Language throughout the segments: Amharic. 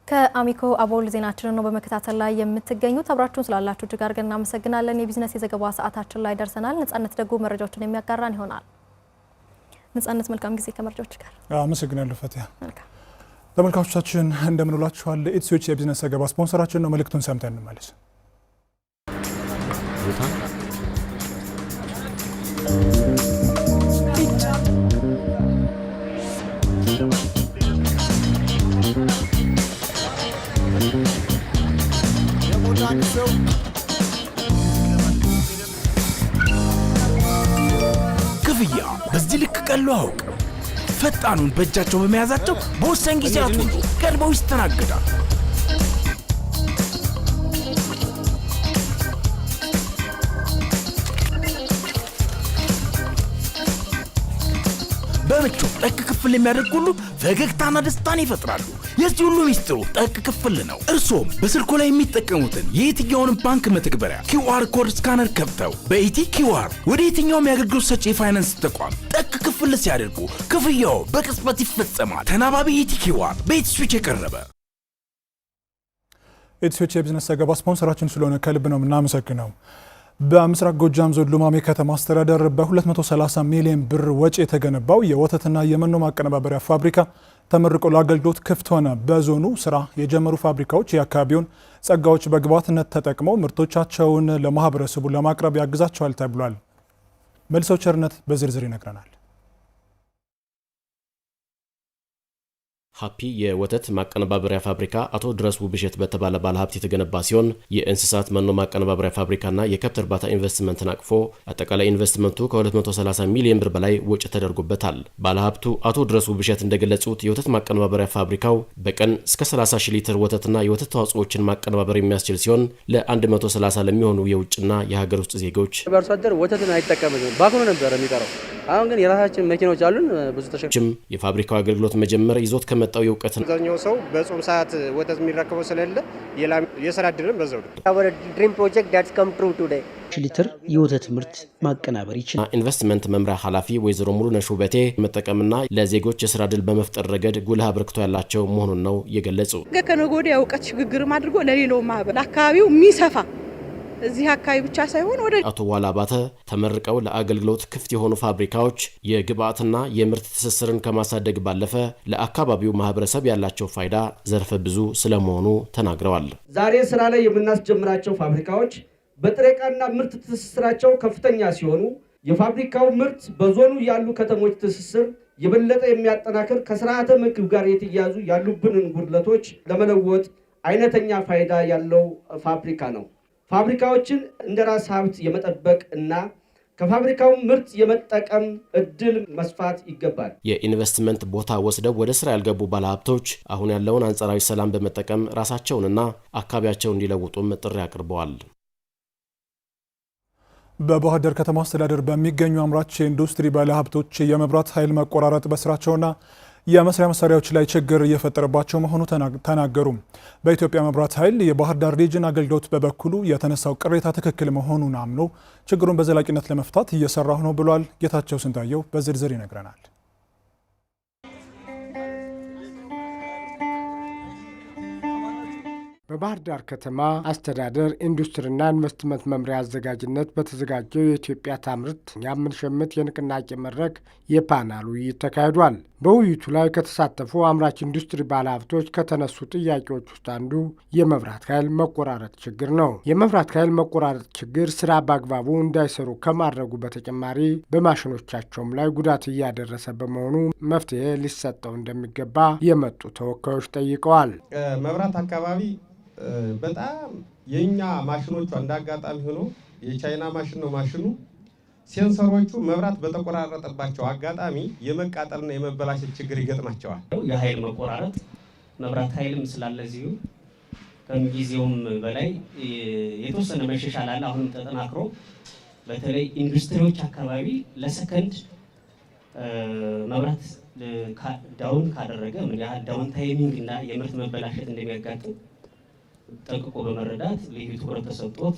ከአሚኮ አቦል ዜናችንን ነው በመከታተል ላይ የምትገኙት። አብራችሁን ስላላችሁ እጅግ አድርገን እናመሰግናለን። የቢዝነስ የዘገባ ሰዓታችን ላይ ደርሰናል። ነጻነት ደግሞ መረጃዎችን የሚያጋራን ይሆናል። ነጻነት መልካም ጊዜ ከመረጃዎች ጋር። አመሰግናለሁ ፈቲያ። ተመልካቾቻችን እንደምን ውላችኋል? ኢትሶች የቢዝነስ ዘገባ ስፖንሰራችን ነው። መልእክቱን ሰምተን እንመለስ። ክፍያ በዚህ ልክ ቀሎ አውቅ ፈጣኑን በእጃቸው በመያዛቸው በወሳኝ ጊዜያት ሁሉ ቀድመው ይስተናገዳል። በምቹ ጠቅ ክፍል የሚያደርግ ሁሉ ፈገግታና ደስታን ይፈጥራሉ። የዚህ ሁሉ ሚስጥሩ ጠቅ ክፍል ነው። እርሶም በስልኮ ላይ የሚጠቀሙትን የየትኛውንም ባንክ መተግበሪያ QR ኮድ ስካነር ከፍተው በኢቲ QR ወደ የትኛውም የአገልግሎት ሰጪ የፋይናንስ ተቋም ጠቅ ክፍል ሲያደርጉ ክፍያው በቅጽበት ይፈጸማል። ተናባቢ ኢቲ QR በኢትስዊች የቀረበ። ኢትስዊች የቢዝነስ ዘገባ ስፖንሰራችን ስለሆነ ከልብ ነው የምናመሰግነው። በምስራቅ ጎጃም ዞን ሉማሜ ከተማ አስተዳደር በ230 ሚሊዮን ብር ወጪ የተገነባው የወተትና የመኖ ማቀነባበሪያ ፋብሪካ ተመርቆ ለአገልግሎት ክፍት ሆነ። በዞኑ ስራ የጀመሩ ፋብሪካዎች የአካባቢውን ጸጋዎች በግብዓትነት ተጠቅመው ምርቶቻቸውን ለማህበረሰቡ ለማቅረብ ያግዛቸዋል ተብሏል። መልሰው ቸርነት በዝርዝር ይነግረናል። ሃፒ የወተት ማቀነባበሪያ ፋብሪካ አቶ ድረስ ውብሸት በተባለ ባለሀብት የተገነባ ሲሆን የእንስሳት መኖ ማቀነባበሪያ ፋብሪካና የከብት እርባታ ኢንቨስትመንትን አቅፎ አጠቃላይ ኢንቨስትመንቱ ከ230 ሚሊዮን ብር በላይ ወጪ ተደርጎበታል። ባለሀብቱ አቶ ድረስ ውብሸት እንደገለጹት የወተት ማቀነባበሪያ ፋብሪካው በቀን እስከ 30 ሺህ ሊትር ወተትና የወተት ተዋጽኦችን ማቀነባበር የሚያስችል ሲሆን ለ130 ለሚሆኑ የውጭና የሀገር ውስጥ ዜጎች በአርሶ አደር ወተትን አይጠቀምም ባክኖ ነበር የሚቀረው። አሁን ግን የራሳችን መኪኖች አሉን ብዙ ተሸክም የፋብሪካው አገልግሎት መጀመር ይዞት ከመጣው የውቀት አብዛኛው ሰው በጾም ሰዓት ወተት የሚረከበው ስለሌለ የስራ እድልም በዛው ነው። our dream project that's come true today ሊትር የወተት ምርት ማቀናበር ይችላል። ኢንቨስትመንት መምሪያ ኃላፊ ወይዘሮ ሙሉነሽ ውበቴ መጠቀምና ለዜጎች የስራ እድል በመፍጠር ረገድ ጉልህ አበርክቶ ያላቸው መሆኑን ነው የገለጹ። ከነገ ወዲያ የእውቀት ሽግግርም አድርጎ ለሌላው ማህበር ለአካባቢው የሚሰፋ እዚህ አካባቢ ብቻ ሳይሆን ወደ አቶ ዋላባተ ተመርቀው ለአገልግሎት ክፍት የሆኑ ፋብሪካዎች የግብዓትና የምርት ትስስርን ከማሳደግ ባለፈ ለአካባቢው ማህበረሰብ ያላቸው ፋይዳ ዘርፈ ብዙ ስለመሆኑ ተናግረዋል። ዛሬ ስራ ላይ የምናስጀምራቸው ፋብሪካዎች በጥሬ ዕቃና ምርት ትስስራቸው ከፍተኛ ሲሆኑ የፋብሪካው ምርት በዞኑ ያሉ ከተሞች ትስስር የበለጠ የሚያጠናክር ከስርዓተ ምግብ ጋር የተያያዙ ያሉብንን ጉድለቶች ለመለወጥ አይነተኛ ፋይዳ ያለው ፋብሪካ ነው። ፋብሪካዎችን እንደራስ ሀብት የመጠበቅ እና ከፋብሪካው ምርት የመጠቀም እድል መስፋት ይገባል። የኢንቨስትመንት ቦታ ወስደው ወደ ስራ ያልገቡ ባለሀብቶች አሁን ያለውን አንጻራዊ ሰላም በመጠቀም ራሳቸውንና አካባቢያቸውን እንዲለውጡም ጥሪ አቅርበዋል። በባህር ዳር ከተማ አስተዳደር በሚገኙ አምራች ኢንዱስትሪ ባለሀብቶች የመብራት ኃይል መቆራረጥ በስራቸውና የመስሪያ መሳሪያዎች ላይ ችግር እየፈጠረባቸው መሆኑ ተናገሩ። በኢትዮጵያ መብራት ኃይል የባህር ዳር ሪጅን አገልግሎት በበኩሉ የተነሳው ቅሬታ ትክክል መሆኑን አምኖ ችግሩን በዘላቂነት ለመፍታት እየሰራሁ ነው ብሏል። ጌታቸው ስንታየው በዝርዝር ይነግረናል። በባህር ዳር ከተማ አስተዳደር ኢንዱስትሪና ኢንቨስትመንት መምሪያ አዘጋጅነት በተዘጋጀው የኢትዮጵያ ታምርት የምንሸምት የንቅናቄ መድረክ የፓናል ውይይት ተካሂዷል። በውይይቱ ላይ ከተሳተፉ አምራች ኢንዱስትሪ ባለሀብቶች ከተነሱ ጥያቄዎች ውስጥ አንዱ የመብራት ኃይል መቆራረጥ ችግር ነው። የመብራት ኃይል መቆራረጥ ችግር ስራ በአግባቡ እንዳይሰሩ ከማድረጉ በተጨማሪ በማሽኖቻቸውም ላይ ጉዳት እያደረሰ በመሆኑ መፍትሄ ሊሰጠው እንደሚገባ የመጡ ተወካዮች ጠይቀዋል። መብራት አካባቢ በጣም የኛ ማሽኖቹ እንዳጋጣሚ ሆኖ የቻይና ማሽን ነው ማሽኑ ሴንሰሮቹ መብራት በተቆራረጠባቸው አጋጣሚ የመቃጠልና የመበላሸት ችግር ይገጥማቸዋል። የኃይል መቆራረጥ መብራት ኃይልም ስላለዚሁ ከጊዜውም በላይ የተወሰነ መሻሻል አለ። አሁንም ተጠናክሮ በተለይ ኢንዱስትሪዎች አካባቢ ለሰከንድ መብራት ዳውን ካደረገ ምን ያህል ዳውን ታይሚንግ እና የምርት መበላሸት እንደሚያጋጥም ጠንቅቆ በመረዳት ልዩ ትኩረት ተሰጥቶት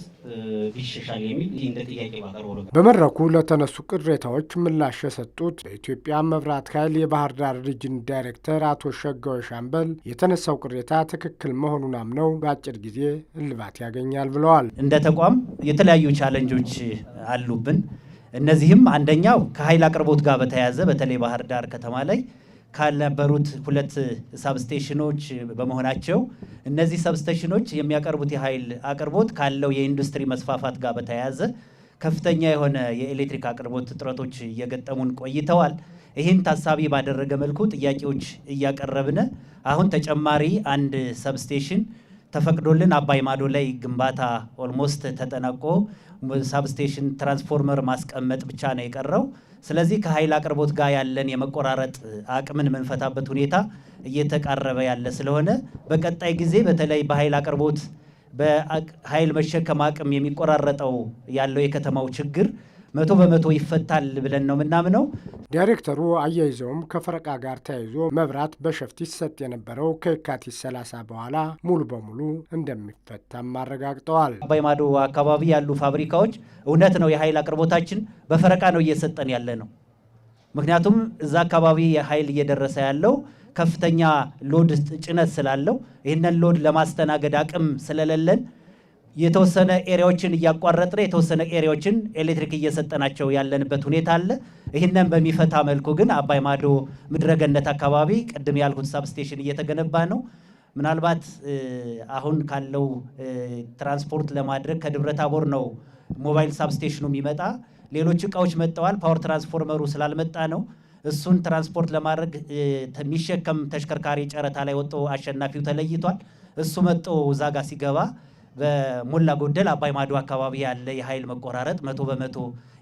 ቢሻሻል የሚል እንደ ጥያቄ ማቀርበው ነው። በመድረኩ ለተነሱ ቅሬታዎች ምላሽ የሰጡት በኢትዮጵያ መብራት ኃይል የባህር ዳር ሪጅን ዳይሬክተር አቶ ሸጋው ሻምበል የተነሳው ቅሬታ ትክክል መሆኑን አምነው በአጭር ጊዜ እልባት ያገኛል ብለዋል። እንደ ተቋም የተለያዩ ቻለንጆች አሉብን። እነዚህም አንደኛው ከኃይል አቅርቦት ጋር በተያያዘ በተለይ ባህር ዳር ከተማ ላይ ካልነበሩት 2 ሳብስቴሽኖች በመሆናቸው እነዚህ ሳብስቴሽኖች የሚያቀርቡት የኃይል አቅርቦት ካለው የኢንዱስትሪ መስፋፋት ጋር በተያያዘ ከፍተኛ የሆነ የኤሌክትሪክ አቅርቦት እጥረቶች እየገጠሙን ቆይተዋል። ይህን ታሳቢ ባደረገ መልኩ ጥያቄዎች እያቀረብን አሁን ተጨማሪ 1 ሳብስቴሽን ተፈቅዶልን አባይ ማዶ ላይ ግንባታ ኦልሞስት ተጠናቆ ሳብስቴሽን ትራንስፎርመር ማስቀመጥ ብቻ ነው የቀረው። ስለዚህ ከኃይል አቅርቦት ጋር ያለን የመቆራረጥ አቅምን መንፈታበት ሁኔታ እየተቃረበ ያለ ስለሆነ በቀጣይ ጊዜ በተለይ በኃይል አቅርቦት በኃይል መሸከም አቅም የሚቆራረጠው ያለው የከተማው ችግር 100% ይፈታል ብለን ነው ምናምነው። ዳይሬክተሩ አያይዘውም ከፈረቃ ጋር ተያይዞ መብራት በሸፍት ይሰጥ የነበረው ከየካቲት 30 በኋላ ሙሉ በሙሉ እንደሚፈታም አረጋግጠዋል። አባይ ማዶ አካባቢ ያሉ ፋብሪካዎች እውነት ነው የኃይል አቅርቦታችን በፈረቃ ነው እየሰጠን ያለ ነው። ምክንያቱም እዛ አካባቢ የኃይል እየደረሰ ያለው ከፍተኛ ሎድ ጭነት ስላለው ይህንን ሎድ ለማስተናገድ አቅም ስለሌለን የተወሰነ ኤሪያዎችን እያቋረጥን የተወሰነ ኤሪያዎችን ኤሌክትሪክ እየሰጠናቸው ያለንበት ሁኔታ አለ። ይህንን በሚፈታ መልኩ ግን አባይ ማዶ ምድረገነት አካባቢ ቅድም ያልኩት ሳብስቴሽን እየተገነባ ነው። ምናልባት አሁን ካለው ትራንስፖርት ለማድረግ ከደብረ ታቦር ነው ሞባይል ሳብስቴሽኑ የሚመጣ። ሌሎች እቃዎች መጥተዋል። ፓወር ትራንስፎርመሩ ስላልመጣ ነው። እሱን ትራንስፖርት ለማድረግ የሚሸከም ተሽከርካሪ ጨረታ ላይ ወጥቶ አሸናፊው ተለይቷል። እሱ መጥቶ እዛ ጋር ሲገባ በሞላ ጎደል አባይ ማዶ አካባቢ ያለ የኃይል መቆራረጥ 100%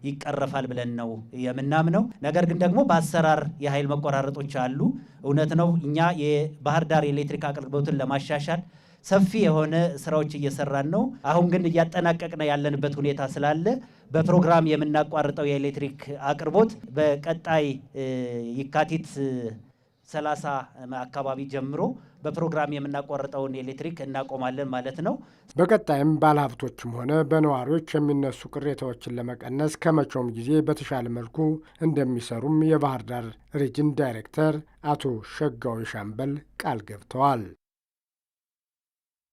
ይቀረፋል ብለን ነው የምናምነው። ነገር ግን ደግሞ በአሰራር የኃይል መቆራረጦች አሉ። እውነት ነው። እኛ የባህር ዳር የኤሌክትሪክ አቅርቦትን ለማሻሻል ሰፊ የሆነ ስራዎች እየሰራን ነው። አሁን ግን እያጠናቀቅን ያለንበት ሁኔታ ስላለ በፕሮግራም የምናቋርጠው የኤሌክትሪክ አቅርቦት በቀጣይ የካቲት 30 አካባቢ ጀምሮ በፕሮግራም የምናቋርጠውን ኤሌክትሪክ እናቆማለን ማለት ነው። በቀጣይም ባለሀብቶችም ሆነ በነዋሪዎች የሚነሱ ቅሬታዎችን ለመቀነስ ከመቼውም ጊዜ በተሻለ መልኩ እንደሚሰሩም የባህር ዳር ሪጅን ዳይሬክተር አቶ ሸጋው ሻምበል ቃል ገብተዋል።